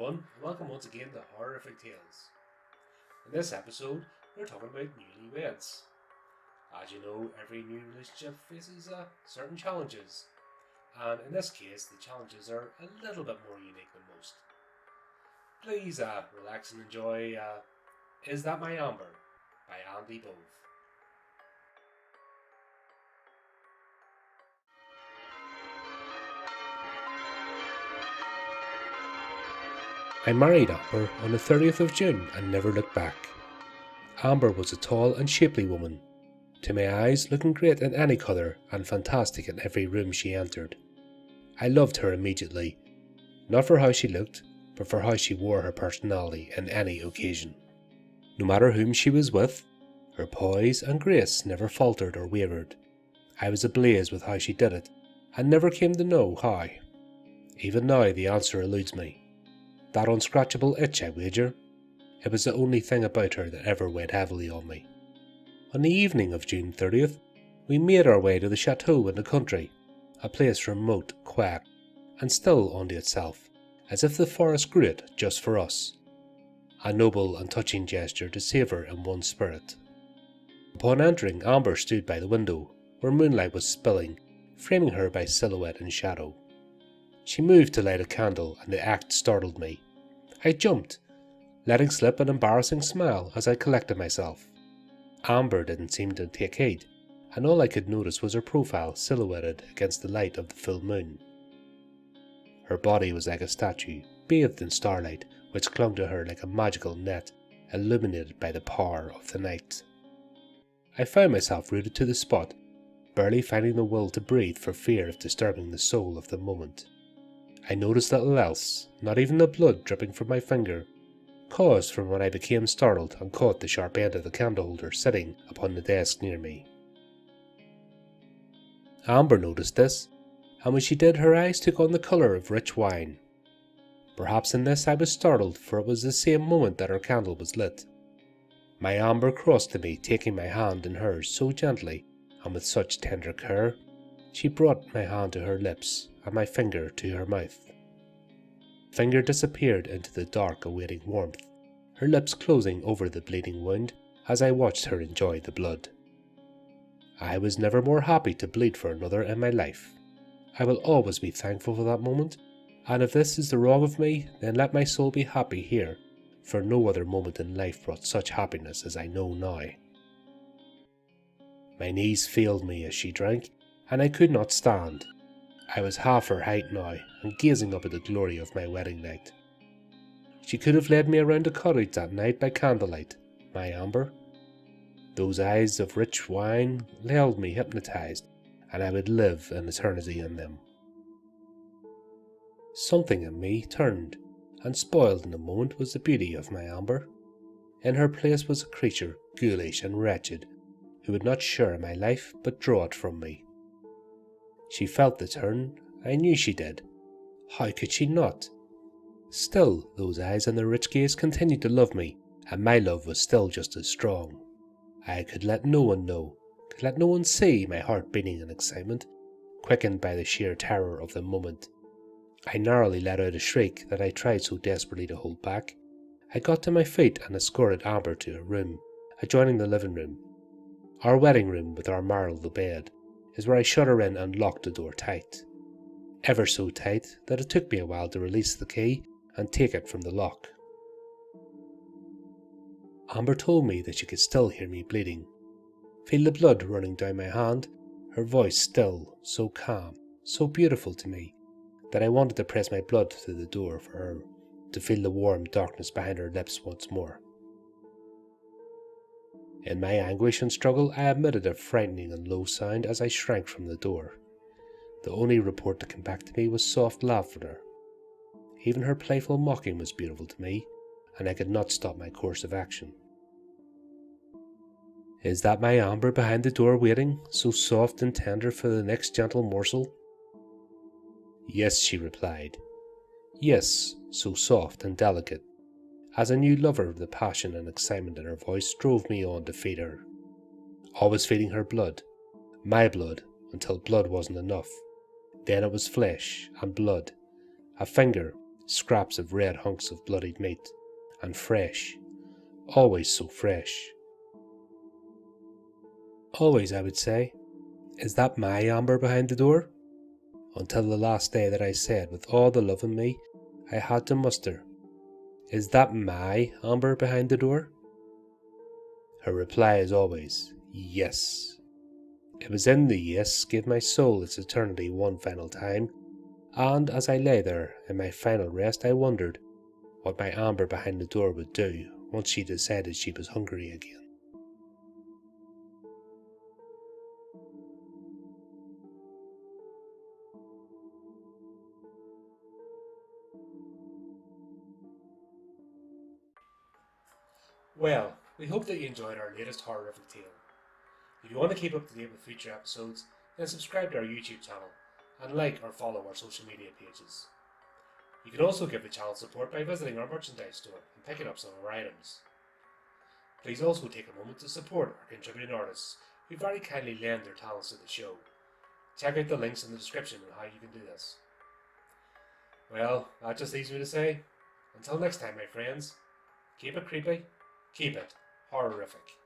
everyone, and welcome once again to Horrific Tales. In this episode, we're talking about newlyweds. As you know, every new relationship faces certain challenges, and in this case, the challenges are a little bit more unique than most. Please relax and enjoy Is That My Amber by Andy Bove. I married Amber on the 30th of June and never looked back. Amber was a tall and shapely woman, to my eyes looking great in any colour and fantastic in every room she entered. I loved her immediately, not for how she looked, but for how she wore her personality in any occasion. No matter whom she was with, her poise and grace never faltered or wavered. I was ablaze with how she did it, and never came to know how. Even now the answer eludes me. That unscratchable itch, I wager. It was the only thing about her that ever weighed heavily on me. On the evening of June 30th, we made our way to the chateau in the country, a place remote, quiet, and still unto itself, as if the forest grew it just for us. A noble and touching gesture to savour in one spirit. Upon entering, Amber stood by the window, where moonlight was spilling, framing her by silhouette and shadow. She moved to light a candle, and the act startled me. I jumped, letting slip an embarrassing smile as I collected myself. Amber didn't seem to take heed, and all I could notice was her profile silhouetted against the light of the full moon. Her body was like a statue, bathed in starlight, which clung to her like a magical net, illuminated by the power of the night. I found myself rooted to the spot, barely finding the will to breathe for fear of disturbing the soul of the moment. I noticed little else, not even the blood dripping from my finger, caused from when I became startled and caught the sharp end of the candle holder sitting upon the desk near me. Amber noticed this, and when she did, her eyes took on the colour of rich wine. Perhaps in this I was startled, for it was the same moment that her candle was lit. My Amber crossed to me, taking my hand in hers so gently and with such tender care. She brought my hand to her lips and my finger to her mouth. Finger disappeared into the dark, awaiting warmth, her lips closing over the bleeding wound as I watched her enjoy the blood. I was never more happy to bleed for another in my life. I will always be thankful for that moment, and if this is the wrong of me, then let my soul be happy here, for no other moment in life brought such happiness as I know now. My knees failed me as she drank, and I could not stand. I was half her height now, and gazing up at the glory of my wedding night. She could have led me around the cottage that night by candlelight, my Amber. Those eyes of rich wine held me hypnotized, and I would live an eternity in them. Something in me turned, and spoiled in a moment was the beauty of my Amber. In her place was a creature, ghoulish and wretched, who would not share my life but draw it from me. She felt the turn, I knew she did. How could she not? Still, those eyes and their rich gaze continued to love me, and my love was still just as strong. I could let no one know, could let no one see my heart beating in excitement, quickened by the sheer terror of the moment. I narrowly let out a shriek that I tried so desperately to hold back. I got to my feet and escorted Amber to her room, adjoining the living room. Our wedding room, with our marble bed, is where I shut her in and locked the door tight. Ever so tight that it took me a while to release the key and take it from the lock. Amber told me that she could still hear me bleeding, feel the blood running down my hand, her voice still, so calm, so beautiful to me, that I wanted to press my blood through the door for her to feel the warm darkness behind her lips once more. In my anguish and struggle, I emitted a frightening and low sound as I shrank from the door. The only report that came back to me was soft laughter. Even her playful mocking was beautiful to me, and I could not stop my course of action. Is that my Amber behind the door waiting, so soft and tender for the next gentle morsel? Yes, she replied. Yes, so soft and delicate. As a new lover, the passion and excitement in her voice drove me on to feed her. Always feeding her blood, my blood, until blood wasn't enough. Then it was flesh and blood, a finger, scraps of red hunks of bloodied meat, and fresh, always so fresh. Always, I would say, "Is that my Amber behind the door?" Until the last day that I said with all the love in me I had to muster, "Is that my Amber behind the door?" Her reply is always, "Yes." It was in the yes gave my soul its eternity one final time, and as I lay there in my final rest I wondered what my Amber behind the door would do once she decided she was hungry again. Well, we hope that you enjoyed our latest horrific tale. If you want to keep up to date with future episodes, then subscribe to our YouTube channel and like or follow our social media pages. You can also give the channel support by visiting our merchandise store and picking up some of our items. Please also take a moment to support our contributing artists who very kindly lend their talents to the show. Check out the links in the description on how you can do this. Well, that just leaves me to say, until next time my friends, keep it creepy, keep it horrific.